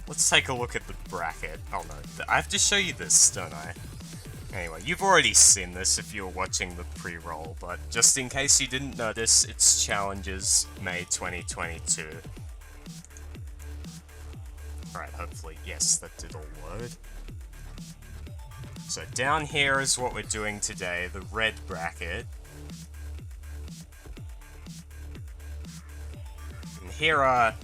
let's take a look at the bracket. Oh no, I have to show you this, don't I? Anyway, you've already seen this if you were watching the pre-roll, but just in case you didn't notice, it's Challenges May 2022. Alright, hopefully, yes, that did all load. So down here is what we're doing today, the red bracket. And here are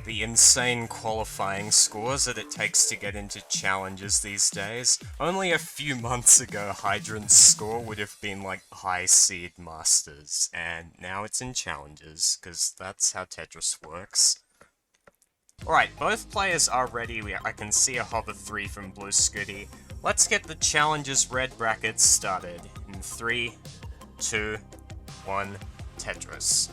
the insane qualifying scores that it takes to get into challenges these days. Only a few months ago, Hydrant's score would have been like high seed masters, and now it's in challenges, because that's how Tetris works. Alright, both players are ready. I can see a hover 3 from Blue Scuti. Let's get the challenges red brackets started. In 3, 2, 1, Tetris.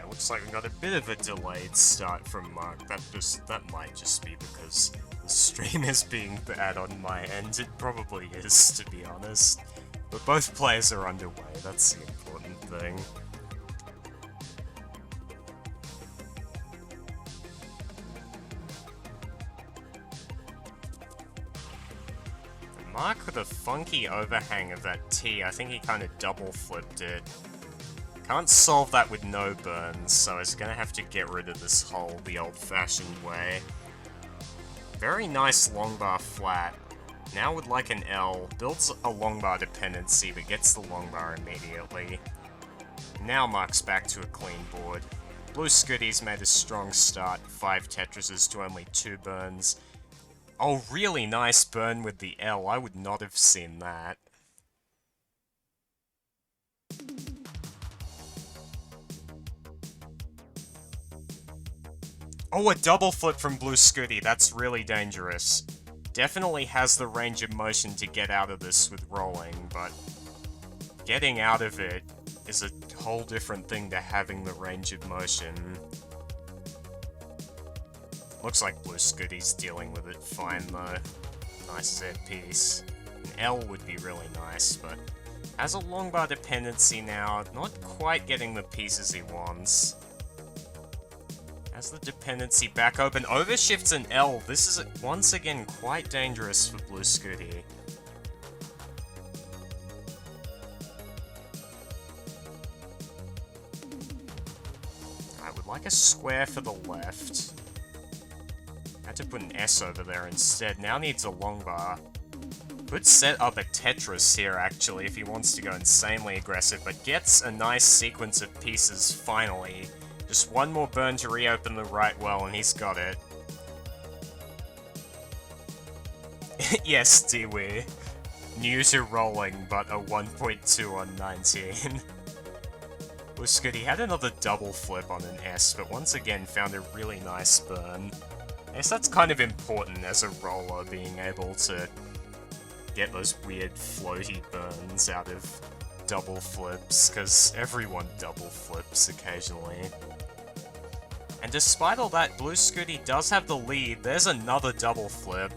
Looks like we got a bit of a delayed start from Mark. That might just be because the stream is being bad on my end. It probably is, to be honest. But both players are underway, that's the important thing. Mark with a funky overhang of that T, I think he kind of double flipped it. Can't solve that with no burns, so it's gonna have to get rid of this hole the old-fashioned way. Very nice long bar flat. Now with like an L, builds a long bar dependency but gets the long bar immediately. Now Mark's back to a clean board. Blue Scuti's made a strong start, 5 Tetrises to only 2 burns. Oh, really nice burn with the L, I would not have seen that. Oh, a double flip from Blue Scuti, that's really dangerous. Definitely has the range of motion to get out of this with rolling, but getting out of it is a whole different thing to having the range of motion. Looks like Blue Scuti's dealing with it fine though. Nice set piece. An L would be really nice, but has a long bar dependency now, not quite getting the pieces he wants. Has the dependency back open, overshifts an L. This is once again quite dangerous for Blue Scuti. I would like a square for the left. Had to put an S over there instead. Now needs a long bar. Could set up a Tetris here actually if he wants to go insanely aggressive, but gets a nice sequence of pieces finally. Just one more burn to reopen the right well, and he's got it. Yes, Dewey. New to rolling, but a 1.2 on 19. Blue Scuti had another double flip on an S, but once again found a really nice burn. I guess that's kind of important as a roller, being able to get those weird floaty burns out of double flips, because everyone double flips occasionally. And despite all that, Blue Scuti does have the lead. There's another double flip.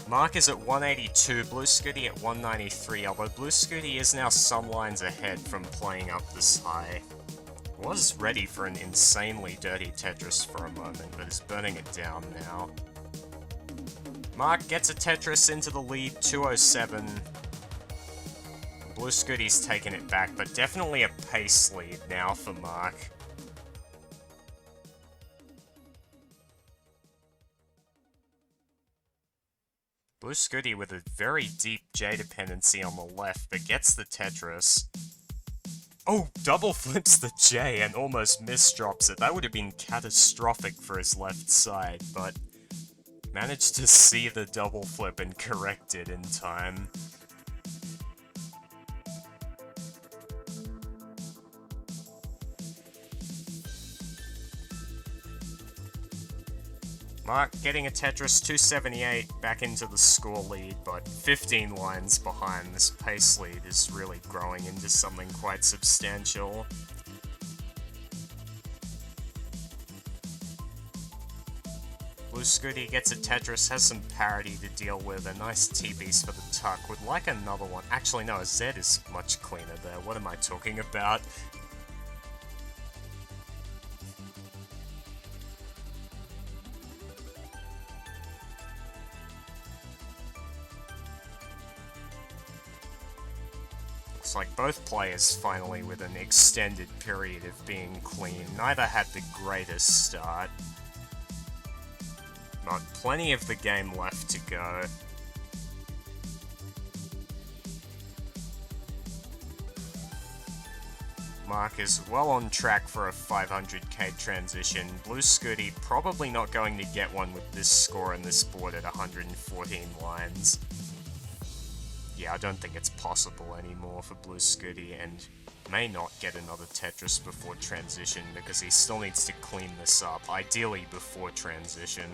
Mark is at 182, Blue Scuti at 193, although Blue Scuti is now some lines ahead from playing up this high. Was ready for an insanely dirty Tetris for a moment, but is burning it down now. Mark gets a Tetris into the lead, 207. Blue Scuti's taken it back, but definitely a pace lead now for Mark. Blue Scuti with a very deep J dependency on the left, but gets the Tetris. Oh, double flips the J and almost misdrops it. That would have been catastrophic for his left side, but managed to see the double flip and correct it in time. Mark getting a Tetris 278 back into the score lead, but 15 lines behind. This pace lead is really growing into something quite substantial. Blue Scuti gets a Tetris, has some parity to deal with, a nice T-piece for the tuck, would like another one. Actually no, a Z is much cleaner there, what am I talking about? Looks like both players finally with an extended period of being clean. Neither had the greatest start. But plenty of the game left to go. Mark is well on track for a 500k transition. Blue Scuti probably not going to get one with this score and this board at 114 lines. Yeah, I don't think it's possible anymore for Blue Scuti, and may not get another Tetris before transition because he still needs to clean this up, ideally before transition.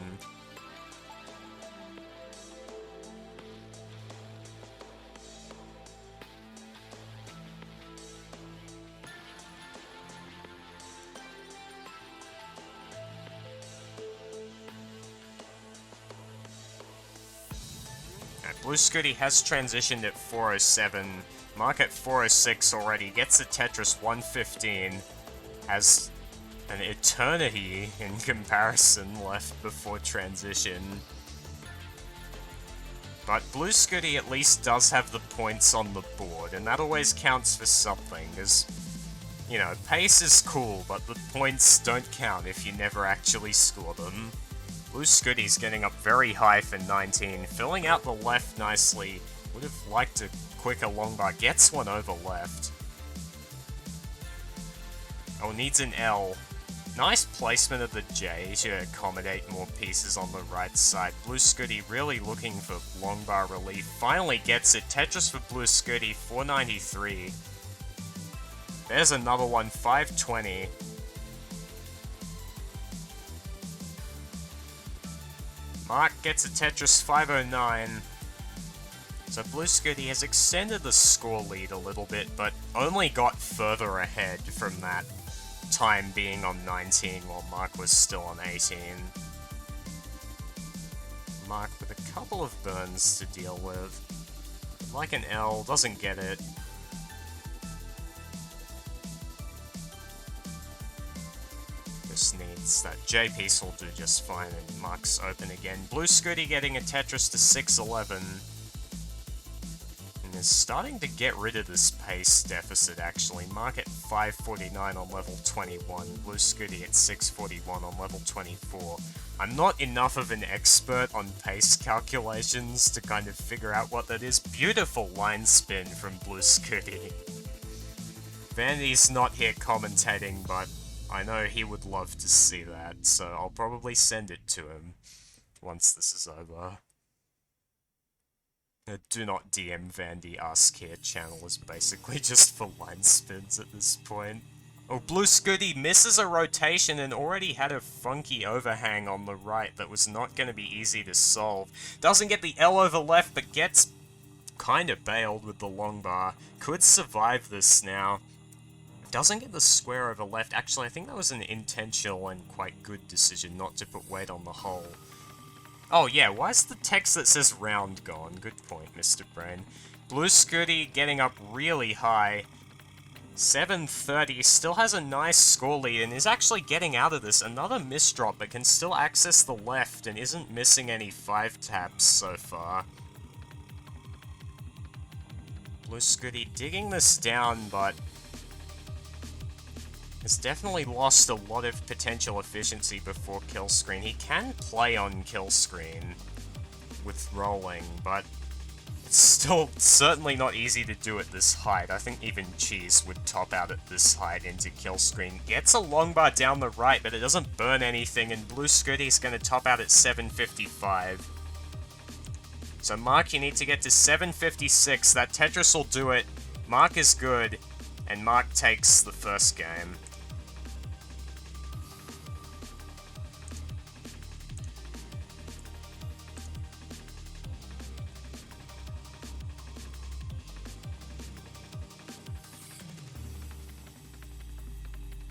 Blue Scuti has transitioned at 407, Mark at 406 already, gets a Tetris 115, has an eternity in comparison left before transition. But Blue Scuti at least does have the points on the board, and that always counts for something, as, you know, pace is cool, but the points don't count if you never actually score them. Blue Scuti's getting up very high for 19, filling out the left nicely. Would have liked a quicker long bar. Gets one over left. Oh, needs an L. Nice placement of the J to accommodate more pieces on the right side. Blue Scuti really looking for long bar relief. Finally gets it. Tetris for Blue Scuti, 493. There's another one, 520. Mark gets a Tetris 509. So Blue Scuti has extended the score lead a little bit, but only got further ahead from that time being on 19 while Mark was still on 18. Mark with a couple of burns to deal with. Like an L, doesn't get it. Just needs that J piece will do just fine, and Mark's open again. Blue Scuti getting a Tetris to 611. And is starting to get rid of this pace deficit actually. Mark at 549 on level 21, Blue Scuti at 641 on level 24. I'm not enough of an expert on pace calculations to kind of figure out what that is. Beautiful line spin from Blue Scuti. Vandy's not here commentating, but I know he would love to see that, so I'll probably send it to him once this is over. Do not DM Vandy Ask Here channel is basically just for line spins at this point. Oh, Blue Scuti misses a rotation and already had a funky overhang on the right that was not going to be easy to solve. Doesn't get the L over left, but gets kind of bailed with the long bar. Could survive this now. Doesn't get the square over left. Actually, I think that was an intentional and quite good decision not to put weight on the hole. Oh yeah, why is the text that says round gone? Good point, Mr. Brain. Blue Scuti getting up really high. 730, still has a nice score lead and is actually getting out of this. Another misdrop, but can still access the left and isn't missing any 5 taps so far. Blue Scuti digging this down, but has definitely lost a lot of potential efficiency before kill screen. He can play on kill screen with rolling, but it's still certainly not easy to do at this height. I think even Cheese would top out at this height into kill screen. Gets a long bar down the right, but it doesn't burn anything, and Blue Scuti's going to top out at 755. So Mark, you need to get to 756. That Tetris will do it. Mark is good, and Mark takes the first game.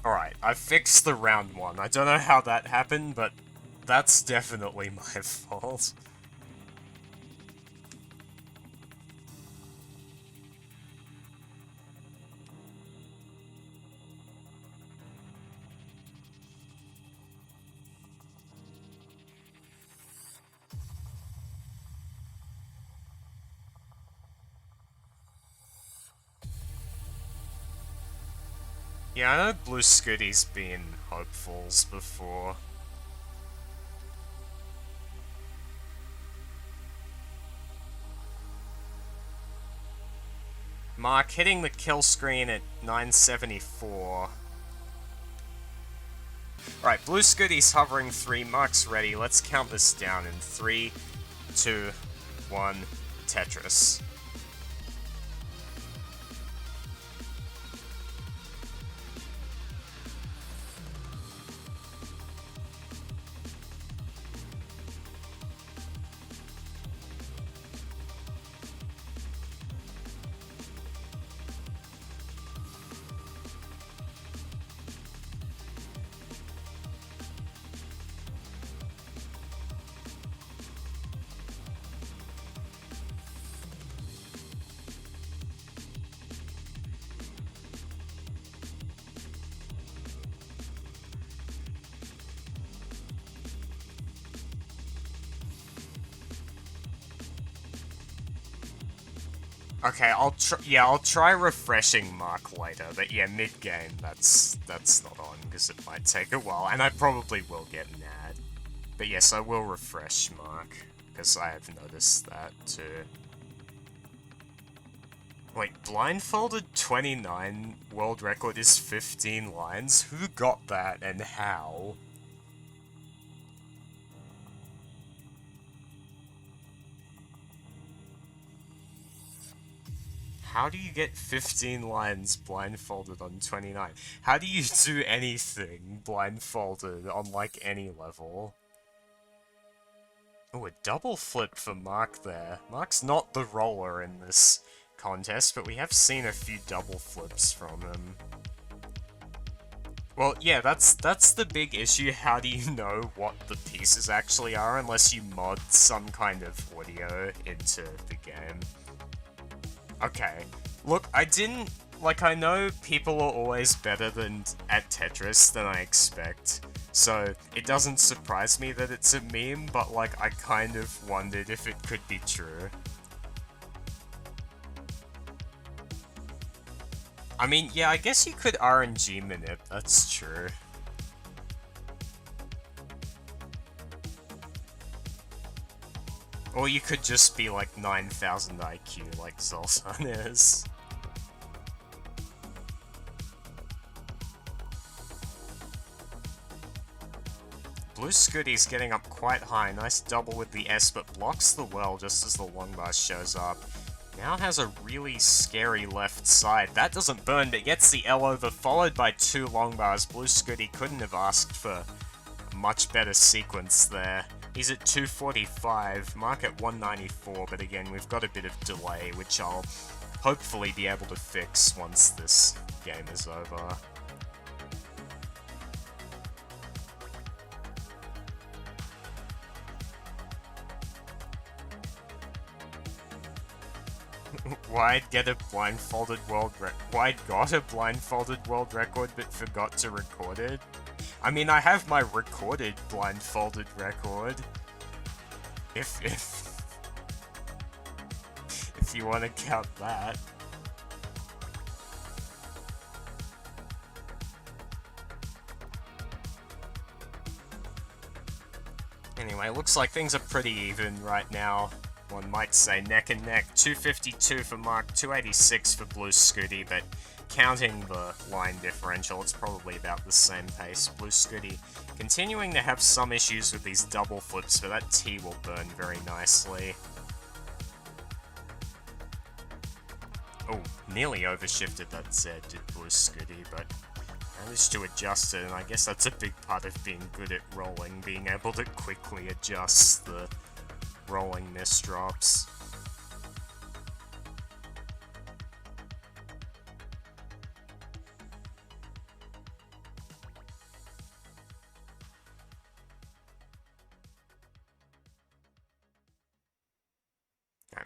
Alright, I fixed the round one. I don't know how that happened, but that's definitely my fault. Yeah, I know Blue Scuti's been hopefuls before. Mark hitting the kill screen at 974. Alright, Blue Scuti's hovering 3, Mark's ready. Let's count this down in 3, 2, 1, Tetris. Okay, I'll try refreshing Mark later, but yeah, mid-game, that's not on, because it might take a while, and I probably will get mad. But yes, I will refresh Mark, because I have noticed that too. Wait, blindfolded 29 world record is 15 lines? Who got that, and how? How do you get 15 lines blindfolded on 29? How do you do anything blindfolded on, like, any level? Oh, a double flip for Mark there. Mark's not the roller in this contest, but we have seen a few double flips from him. Well, yeah, that's the big issue. How do you know what the pieces actually are unless you mod some kind of audio into the game? Okay, look, I know people are always better at Tetris than I expect, so it doesn't surprise me that it's a meme, but, like, I kind of wondered if it could be true. I mean, yeah, I guess you could RNG manip, that's true. Or you could just be like 9,000 IQ like Zoltan is. Blue Scuti's getting up quite high, nice double with the S, but blocks the well just as the long bar shows up. Now has a really scary left side. That doesn't burn, but gets the L over, followed by 2 long bars. Blue Scuti couldn't have asked for a much better sequence there. He's at 245, Mark at 194, but again, we've got a bit of delay, which I'll hopefully be able to fix once this game is over. Wide got a blindfolded world record but forgot to record it? I mean, I have my recorded blindfolded record. If you want to count that. Anyway, looks like things are pretty even right now. One might say neck and neck. 252 for Mark, 286 for Blue Scuti, but counting the line differential, it's probably about the same pace. Blue Scuti continuing to have some issues with these double flips, but that T will burn very nicely. Oh, nearly overshifted that Z, did Blue Scuti, but managed to adjust it, and I guess that's a big part of being good at rolling, being able to quickly adjust the rolling misdrops.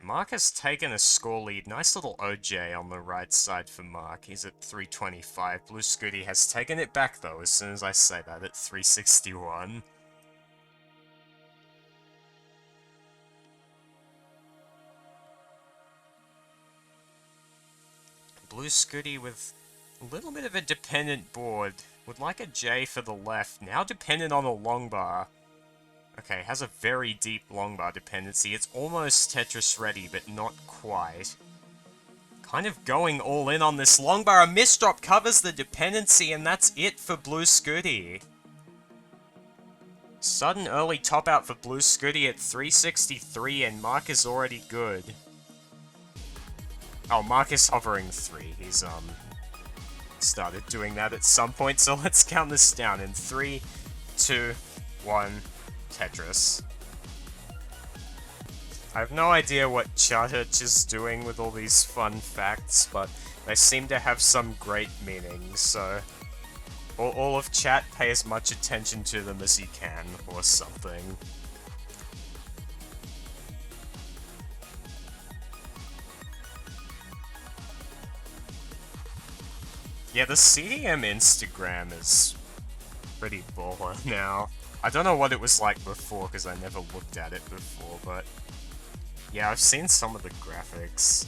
Mark has taken a score lead. Nice little OJ on the right side for Mark. He's at 325. Blue Scuti has taken it back, though, as soon as I say that, at 361. Blue Scuti with a little bit of a dependent board. Would like a J for the left. Now dependent on a long bar. Okay, has a very deep long bar dependency. It's almost Tetris ready, but not quite. Kind of going all in on this long bar. A misdrop covers the dependency, and that's it for Blue Scuti. Sudden early top out for Blue Scuti at 363, and Mark is already good. Oh, Mark is hovering 3. He's, started doing that at some point, so let's count this down in 3, 2, 1... Tetris. I have no idea what Chasedown is doing with all these fun facts, but they seem to have some great meaning, so all of chat, pay as much attention to them as you can, or something. Yeah, the CDM Instagram is pretty baller now. I don't know what it was like before, because I never looked at it before, but yeah, I've seen some of the graphics.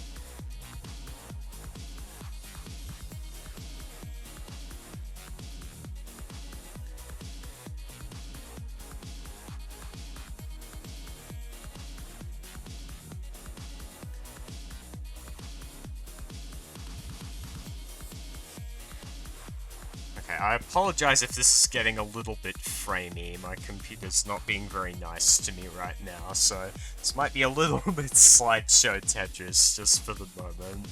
I apologize if this is getting a little bit framey. My computer's not being very nice to me right now, so this might be a little bit slideshow Tetris just for the moment.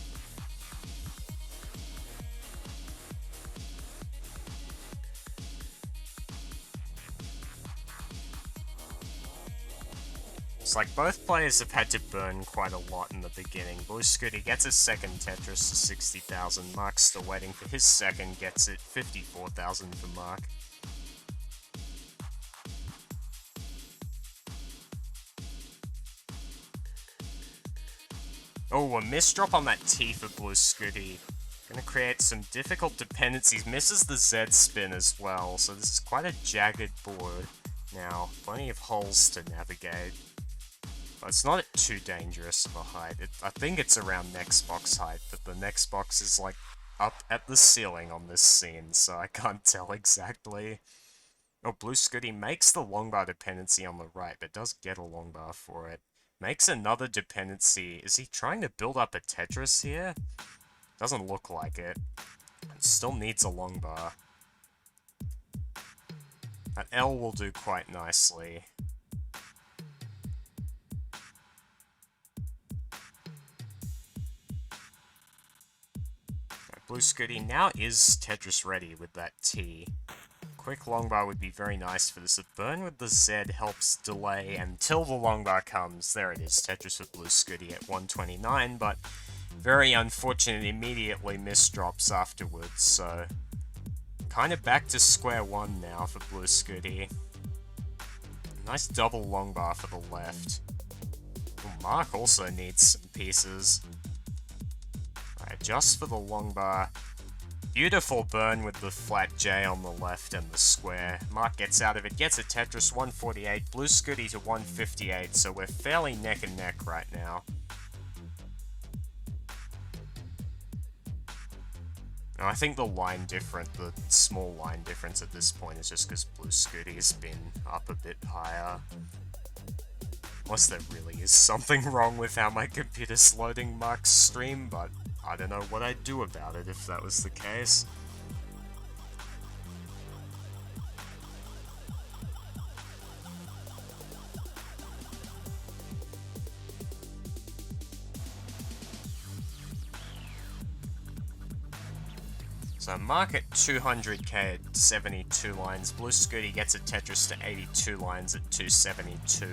It's like both players have had to burn quite a lot in the beginning. Blue Scuti gets his second Tetris to 60,000. Mark's still waiting for his second, gets it 54,000 for Mark. Oh, a misdrop on that T for Blue Scuti. Gonna create some difficult dependencies. Misses the Z spin as well, so this is quite a jagged board. Now, plenty of holes to navigate. But it's not at too dangerous of a height. I think it's around next box height, but the next box is like up at the ceiling on this scene, so I can't tell exactly. Oh, Blue Scuti makes the long bar dependency on the right, but does get a long bar for it. Makes another dependency. Is he trying to build up a Tetris here? Doesn't look like it. It still needs a long bar. That L will do quite nicely. Blue Scuti now is Tetris ready with that T. Quick long bar would be very nice for this. A burn with the Z helps delay until the long bar comes. There it is, Tetris with Blue Scuti at 129, but very unfortunate, immediately misdrops afterwards, so kind of back to square one now for Blue Scuti. Nice double long bar for the left. Well, Mark also needs some pieces. Right, just for the long bar. Beautiful burn with the flat J on the left and the square. Mark gets out of it, gets a Tetris 148, Blue Scuti to 158, so we're fairly neck and neck right now. Now, I think the small line difference at this point is just because Blue Scuti has been up a bit higher. Unless there really is something wrong with how my computer's loading Mark's stream, but I don't know what I'd do about it if that was the case. So Mark at 200k at 72 lines, Blue Scuti gets a Tetris to 82 lines at 272.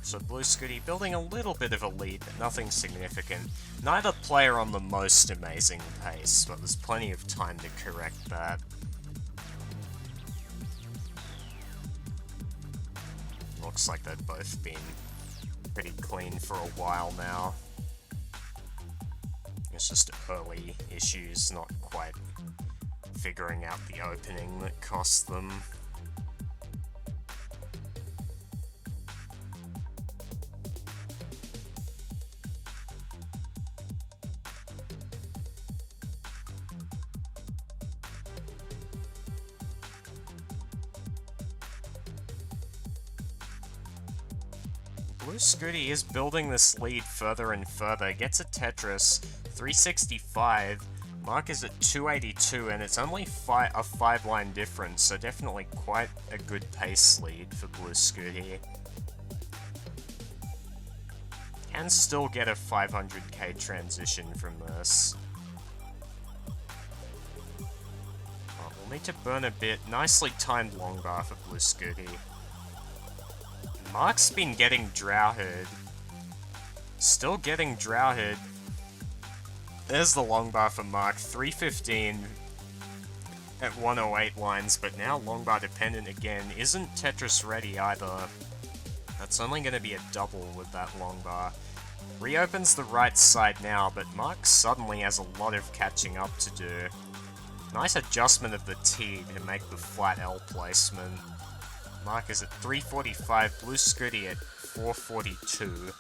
So Blue Scuti building a little bit of a lead, but nothing significant. Neither player on the most amazing pace, but there's plenty of time to correct that. Looks like they've both been pretty clean for a while now. It's just early issues, not quite figuring out the opening that cost them. Blue Scuti is building this lead further and further, gets a Tetris, 365, Mark is at 282, and it's only a 5-line difference, so definitely quite a good pace lead for Blue Scuti. Can still get a 500k transition from this. Oh, we'll need to burn a bit. Nicely timed longbar for Blue Scuti. Mark's been getting droughted. Still getting droughted. There's the longbar for Mark, 315 at 108 lines, but now longbar dependent again. Isn't Tetris ready either. That's only going to be a double with that longbar. Reopens the right side now, but Mark suddenly has a lot of catching up to do. Nice adjustment of the T to make the flat L placement. Mark is at 345, Blue Scuti at 442.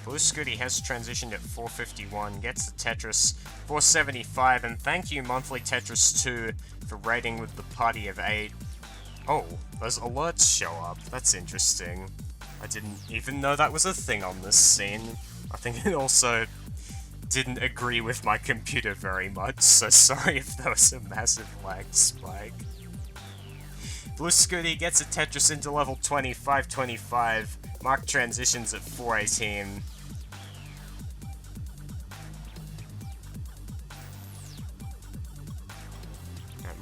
Blue Scuti has transitioned at 451, gets the Tetris 475, and thank you Monthly Tetris 2 for raiding with the party of 8. Oh, those alerts show up. That's interesting. I didn't even know that was a thing on this scene. I think it also didn't agree with my computer very much, so sorry if there was a massive lag spike. Blue Scuti gets a Tetris into level 20, 525. Mark transitions at 418.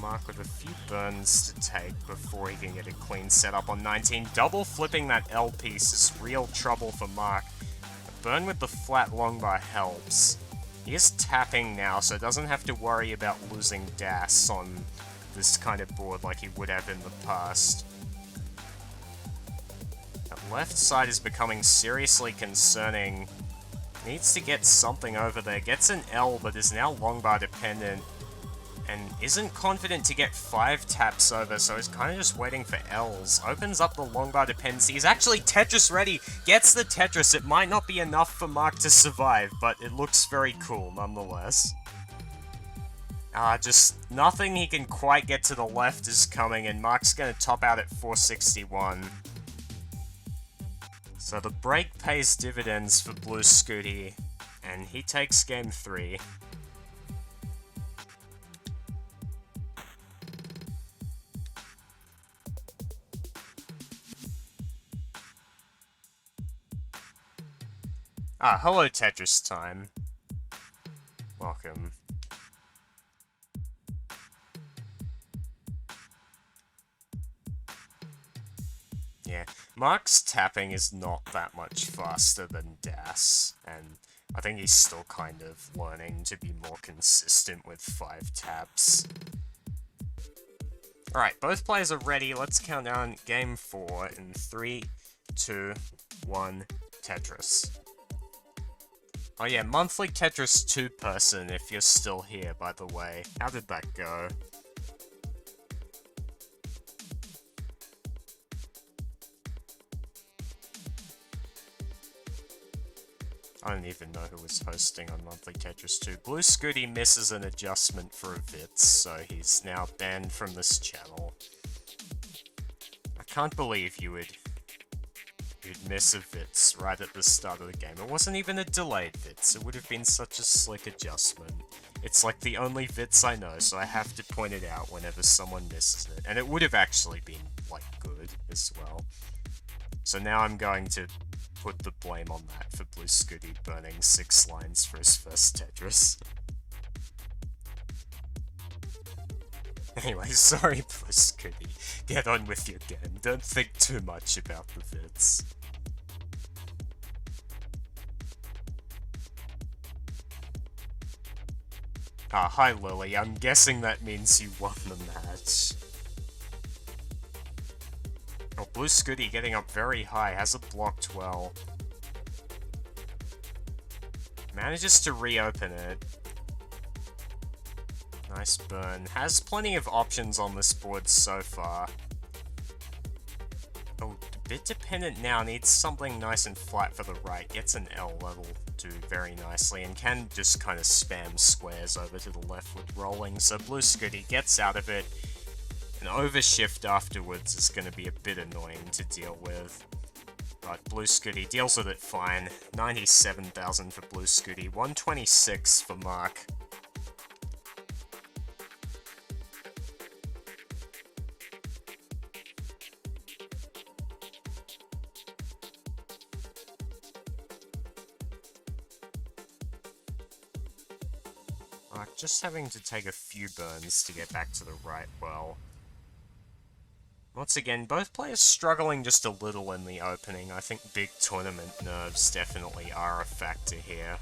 Mark with a few burns to take before he can get a clean setup on 19. Double flipping that L piece is real trouble for Mark. A burn with the flat longbar helps. He is tapping now, so doesn't have to worry about losing DAS on this kind of board like he would have in the past. That left side is becoming seriously concerning. Needs to get something over there. Gets an L, but is now longbar dependent. And isn't confident to get 5 taps over, so he's kind of just waiting for L's. Opens up the longbar dependency. He's actually Tetris ready. Gets the Tetris. It might not be enough for Mark to survive, but it looks very cool nonetheless. Just nothing he can quite get to the left is coming, and Mark's going to top out at 461. So the break pays dividends for Blue Scuti, and he takes game 3. Hello Tetris time. Welcome. Yeah, Mark's tapping is not that much faster than DAS, and I think he's still kind of learning to be more consistent with 5 taps. Alright, both players are ready. Let's count down game 4 in 3, 2, 1, Tetris. Oh yeah, Monthly Tetris 2 person if you're still here, by the way. How did that go? I don't even know who was hosting on Monthly Tetris 2. Blue Scuti misses an adjustment for a Vitz, so he's now banned from this channel. I can't believe you'd miss a Vitz right at the start of the game. It wasn't even a delayed Vitz, it would have been such a slick adjustment. It's like the only Vitz I know, so I have to point it out whenever someone misses it. And it would have actually been, like, good as well. So now I'm going to put the blame on that for Blue Scuti burning 6 lines for his first Tetris. Anyway, sorry, Scuti. Get on with your game. Don't think too much about the vids. Ah, hi Lily. I'm guessing that means you won the match. Oh, Blue Scuti getting up very high, has it blocked well. Manages to reopen it. Nice burn. Has plenty of options on this board so far. Oh, a bit dependent now. Needs something nice and flat for the right. Gets an L level do very nicely and can just kind of spam squares over to the left with rolling. So Blue Scuti gets out of it. An overshift afterwards is going to be a bit annoying to deal with. But Blue Scuti deals with it fine. 97,000 for Blue Scuti, 126 for Mark. Mark just having to take a few burns to get back to the right well. Once again, both players struggling just a little in the opening. I think big tournament nerves definitely are a factor here.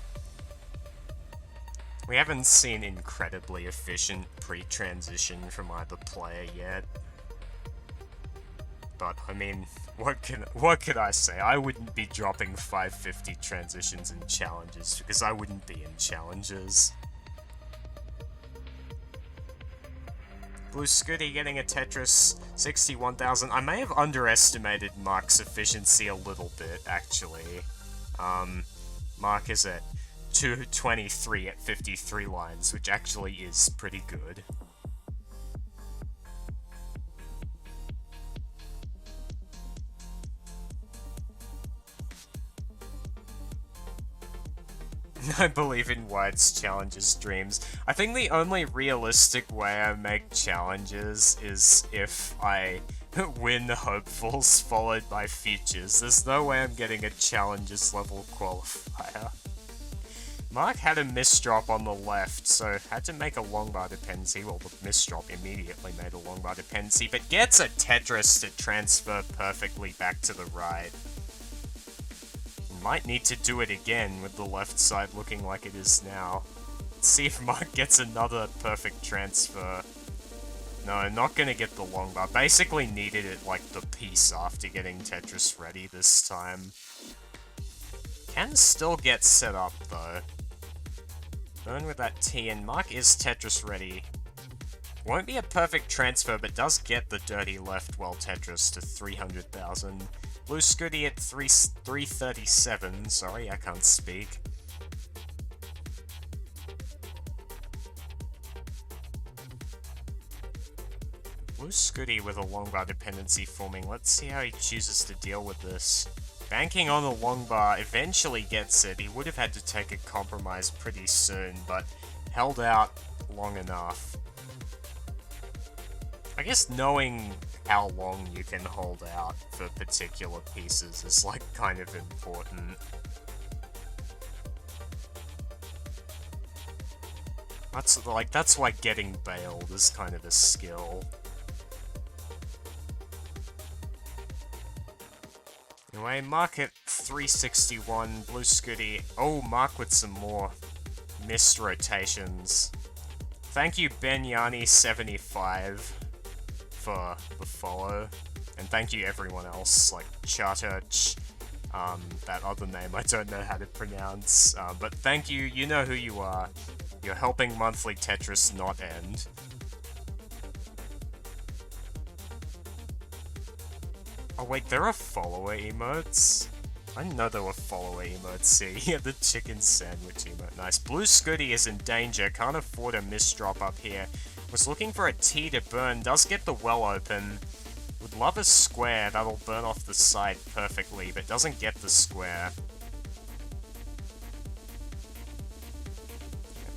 We haven't seen incredibly efficient pre-transition from either player yet. But, I mean, what can I say? I wouldn't be dropping 550 transitions in challenges, because I wouldn't be in challenges. Blue Scuti getting a Tetris, 61,000. I may have underestimated Mark's efficiency a little bit, actually. Mark is at 223 at 53 lines, which actually is pretty good. I believe in White's challenges dreams. I think the only realistic way I make challenges is if I win hopefuls followed by futures. There's no way I'm getting a challenges level qualifier. Mark had a misdrop on the left, so had to make a longbar dependency. Well, the misdrop immediately made a longbar dependency, but gets a Tetris to transfer perfectly back to the right. Might need to do it again with the left side looking like it is now. Let's see if Mark gets another perfect transfer. No, not gonna get the longbar. Basically needed it like the piece after getting Tetris ready this time. Can still get set up though. Burn with that T, and Mark is Tetris ready. Won't be a perfect transfer, but does get the dirty left well Tetris to 300,000. Blue Scuti at 337, sorry, I can't speak. Blue Scuti with a longbar dependency forming, let's see how he chooses to deal with this. Banking on the longbar, eventually gets it. He would have had to take a compromise pretty soon, but held out long enough. I guess knowing how long you can hold out for particular pieces is, like, kind of important. That's why getting bailed is kind of a skill. Anyway, Mark at 361, Blue Scuti. Oh, Mark with some more missed rotations. Thank you, Benyani75. For the follow, and thank you everyone else, like Charturch, that other name I don't know how to pronounce, but thank you, you know who you are. You're helping monthly Tetris not end. Oh wait, there are follower emotes? I didn't know there were follower emotes. See, yeah, the chicken sandwich emote, nice. Blue Scuti is in danger, can't afford a misdrop up here. Was looking for a T to burn, does get the well open. Would love a square, that'll burn off the side perfectly, but doesn't get the square.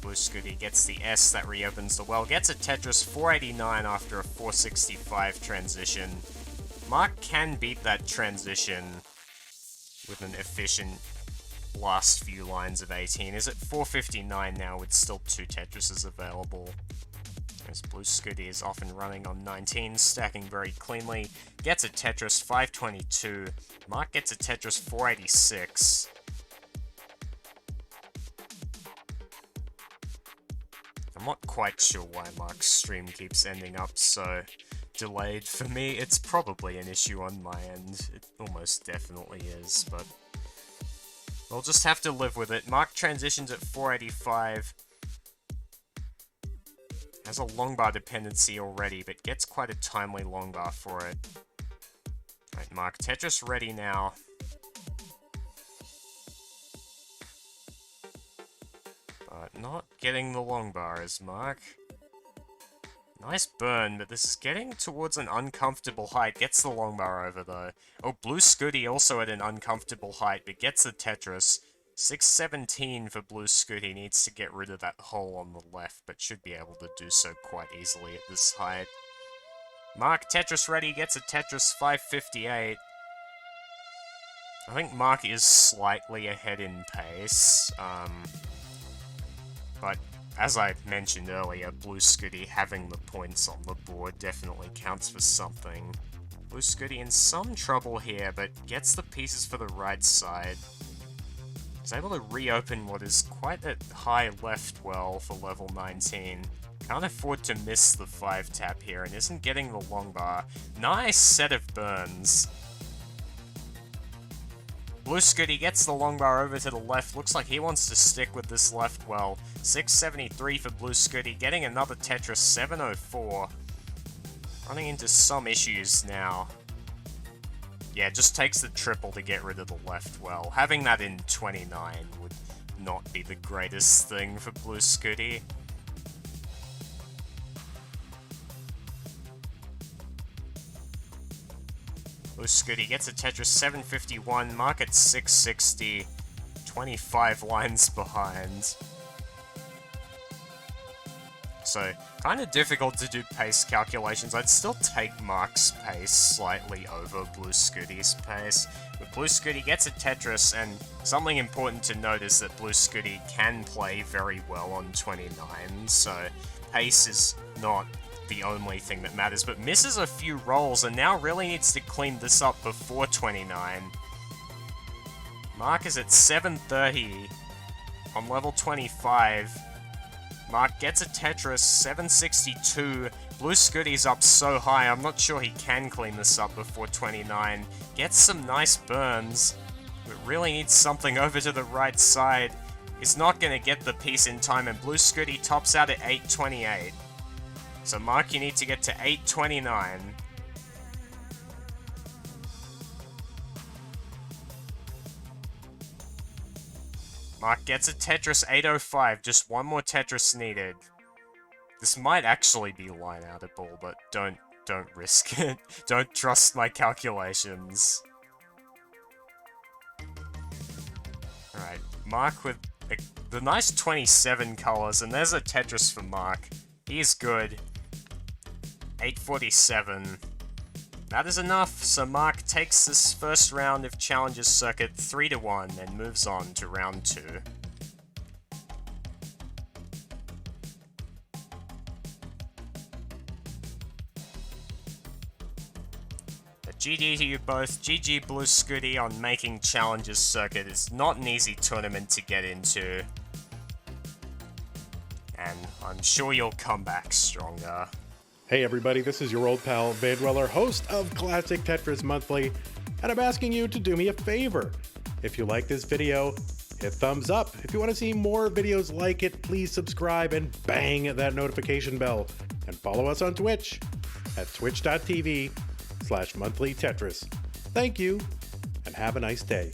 Blue Scuti gets the S, that reopens the well, gets a Tetris 489 after a 465 transition. Mark can beat that transition with an efficient last few lines of 18. Is at 459 now with still 2 Tetrises available. As Blue Scuti is off and running on 19, stacking very cleanly. Gets a Tetris 522. Mark gets a Tetris 486. I'm not quite sure why Mark's stream keeps ending up so delayed. For me, it's probably an issue on my end. It almost definitely is, but we'll just have to live with it. Mark transitions at 485. Has a longbar dependency already, but gets quite a timely longbar for it. Alright, Mark, Tetris ready now. But not getting the longbar is Mark. Nice burn, but this is getting towards an uncomfortable height. Gets the longbar over, though. Oh, Blue Scuti also at an uncomfortable height, but gets the Tetris. 617 for Blue Scuti, needs to get rid of that hole on the left, but should be able to do so quite easily at this height. Mark, Tetris ready, gets a Tetris 558. I think Mark is slightly ahead in pace, but as I mentioned earlier, Blue Scuti having the points on the board definitely counts for something. Blue Scuti in some trouble here, but gets the pieces for the right side. Is able to reopen what is quite a high left well for level 19. Can't afford to miss the 5-tap here and isn't getting the longbar. Nice set of burns. Blue Scuti gets the longbar over to the left. Looks like he wants to stick with this left well. 673 for Blue Scuti, getting another Tetris 704. Running into some issues now. Yeah, just takes the triple to get rid of the left well. Having that in 29 would not be the greatest thing for Blue Scuti. Blue Scuti gets a Tetris 751, Mark at 660, 25 lines behind. So, kind of difficult to do pace calculations. I'd still take Mark's pace slightly over Blue Scuti's pace. But Blue Scuti gets a Tetris, and something important to note is that Blue Scuti can play very well on 29, so pace is not the only thing that matters, but misses a few rolls and now really needs to clean this up before 29. Mark is at 730 on level 25. Mark gets a Tetris, 762. Blue Scuti's up so high, I'm not sure he can clean this up before 29. Gets some nice burns, but really needs something over to the right side. Is not going to get the piece in time, and Blue Scuti tops out at 828. So Mark, you need to get to 829. Mark gets a Tetris 805, just one more Tetris needed. This might actually be line-outable, but don't risk it. Don't trust my calculations. Alright, Mark with the nice 27 colors, and there's a Tetris for Mark. He is good. 847. That is enough, so Mark takes this first round of Challenges Circuit 3-1 and moves on to round 2. GG to you both. GG Blue Scuti on making Challenges Circuit. It's not an easy tournament to get into, and I'm sure you'll come back stronger. Hey everybody, this is your old pal Vandweller, host of Classic Tetris Monthly, and I'm asking you to do me a favor. If you like this video, hit thumbs up. If you want to see more videos like it, please subscribe and bang that notification bell. And follow us on Twitch at twitch.tv/monthlytetris. Thank you, and have a nice day.